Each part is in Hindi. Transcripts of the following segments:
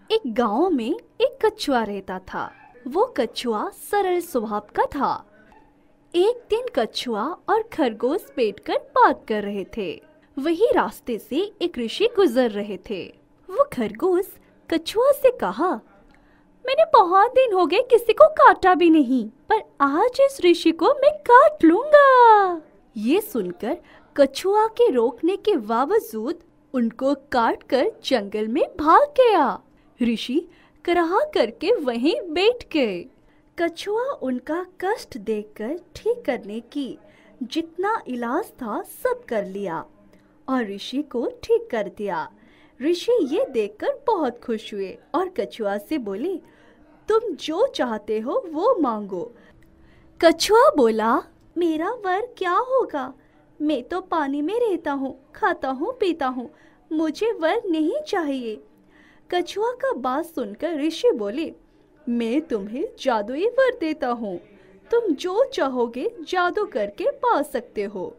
एक गांव में एक कछुआ रहता था। वो कछुआ सरल स्वभाव का था। एक दिन कछुआ और खरगोश बैठकर बात कर रहे थे। वही रास्ते से एक ऋषि गुजर रहे थे। वो खरगोश कछुआ से कहा, मैंने बहुत दिन हो गए किसी को काटा भी नहीं, पर आज इस ऋषि को मैं काट लूंगा। ये सुनकर कछुआ के रोकने के बावजूद उनको काटकर जंगल में भाग गया। ऋषि कराह करके वहीं बैठ गए। कछुआ उनका कष्ट देखकर ठीक करने की जितना इलाज था सब कर लिया और ऋषि को ठीक कर दिया। ऋषि ये देखकर बहुत खुश हुए और कछुआ से बोले, तुम जो चाहते हो वो मांगो। कछुआ बोला, मेरा वर क्या होगा? मैं तो पानी में रहता हूँ, खाता हूँ, पीता हूँ, मुझे वर नहीं चाहिए। कछुआ का बात सुनकर ऋषि बोले, मैं तुम्हें जादुई वर देता हूँ, तुम जो चाहोगे जादू करके पा सकते हो।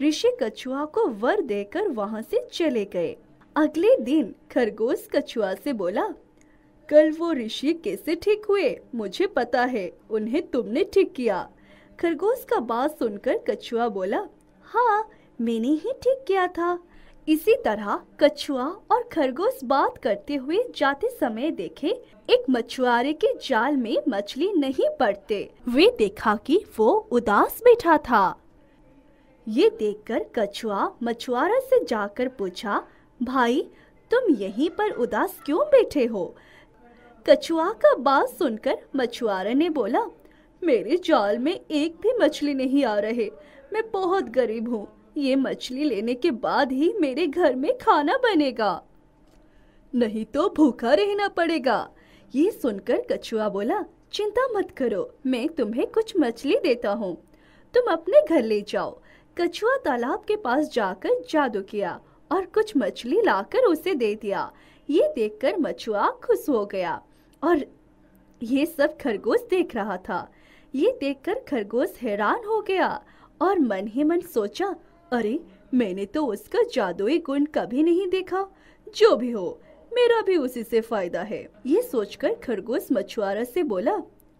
ऋषि कछुआ को वर देकर वहां से चले गए। अगले दिन खरगोश कछुआ से बोला, कल वो ऋषि कैसे ठीक हुए मुझे पता है, उन्हें तुमने ठीक किया। खरगोश का बात सुनकर कछुआ बोला, हाँ मैंने ही ठीक किया था। इसी तरह कछुआ और खरगोश बात करते हुए जाते समय देखे एक मछुआरे के जाल में मछली नहीं पड़ते। वे देखा कि वो उदास बैठा था। ये देखकर कछुआ मछुआरा से जाकर पूछा, भाई तुम यहीं पर उदास क्यों बैठे हो? कछुआ का बात सुनकर मछुआरे ने बोला, मेरे जाल में एक भी मछली नहीं आ रहे, मैं बहुत गरीब हूँ, ये मछली लेने के बाद ही मेरे घर में खाना बनेगा, नहीं तो भूखा रहना पड़ेगा। ये सुनकर कछुआ बोला, चिंता मत करो, मैं तुम्हें कुछ मछली देता हूँ, तुम अपने घर ले जाओ। कछुआ तालाब के पास जाकर जादू किया और कुछ मछली लाकर उसे दे दिया। ये देखकर मछुआ खुश हो गया और ये सब खरगोश देख रहा था। ये देखकर खरगोश हैरान हो गया और मन ही मन सोचा, अरे मैंने तो उसका जादुई गुण कभी नहीं देखा, जो भी हो मेरा भी उसी से फायदा है। ये सोचकर खरगोश मछुआरा से बोला,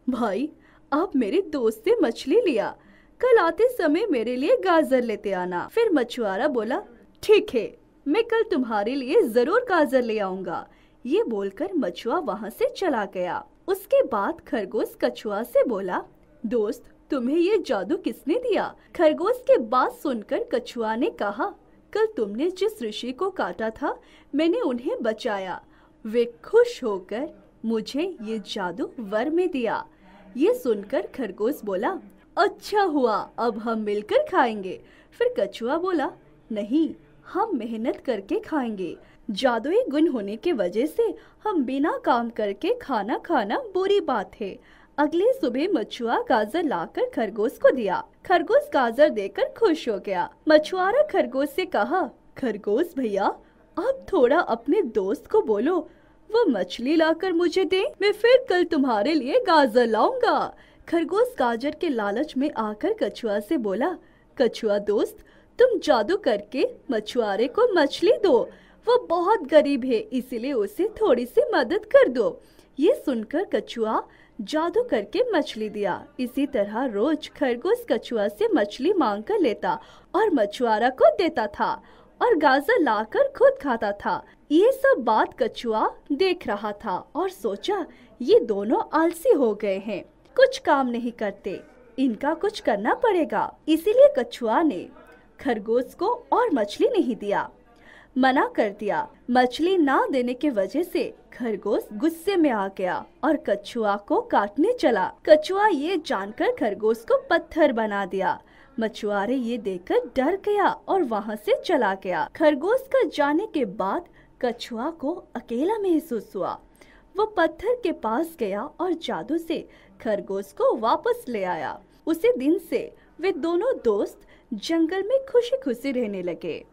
भाई आप मेरे दोस्त से मछली लिया, कल आते समय मेरे लिए गाजर लेते आना। फिर मछुआरा बोला, ठीक है, मैं कल तुम्हारे लिए जरूर गाजर ले आऊंगा। ये बोलकर मछुआ वहाँ से चला गया। उसके बाद खरगोश कछुआ से बोला, दोस्त तुम्हें ये जादू किसने दिया? खरगोश के बात सुनकर कछुआ ने कहा, कल तुमने जिस ऋषि को काटा था मैंने उन्हें बचाया, वे खुश होकर मुझे ये जादू वर में दिया। ये सुनकर खरगोश बोला, अच्छा हुआ, अब हम मिलकर खाएंगे। फिर कछुआ बोला, नहीं, हम मेहनत करके खाएंगे, जादुई गुण होने की वजह से हम बिना काम करके खाना खाना बुरी बात है। अगले सुबह मछुआ गाजर लाकर खरगोश को दिया। खरगोश गाजर देकर खुश हो गया। मछुआरा खरगोश से कहा, खरगोश भैया आप थोड़ा अपने दोस्त को बोलो वो मछली लाकर मुझे दे, मैं फिर कल तुम्हारे लिए गाजर लाऊंगा। खरगोश गाजर के लालच में आकर कछुआ से बोला, कछुआ दोस्त तुम जादू करके मछुआरे को मछली दो, वो बहुत गरीब है इसीलिए उसे थोड़ी सी मदद कर दो। ये सुनकर कछुआ जादू करके मछली दिया। इसी तरह रोज खरगोश कछुआ से मछली मांग कर लेता और मछुआरा को देता था और गाजर लाकर खुद खाता था। ये सब बात कछुआ देख रहा था और सोचा, ये दोनों आलसी हो गए हैं, कुछ काम नहीं करते, इनका कुछ करना पड़ेगा। इसीलिए कछुआ ने खरगोश को और मछली नहीं दिया, मना कर दिया। मछली ना देने के वजह से खरगोश गुस्से में आ गया और कछुआ को काटने चला। कछुआ ये जानकर खरगोश को पत्थर बना दिया। मछुआरे ये देखकर डर गया और वहाँ से चला गया। खरगोश का जाने के बाद कछुआ को अकेला महसूस हुआ। वो पत्थर के पास गया और जादू से खरगोश को वापस ले आया। उसी दिन से वे दोनों दोस्त जंगल में खुशी खुशी रहने लगे।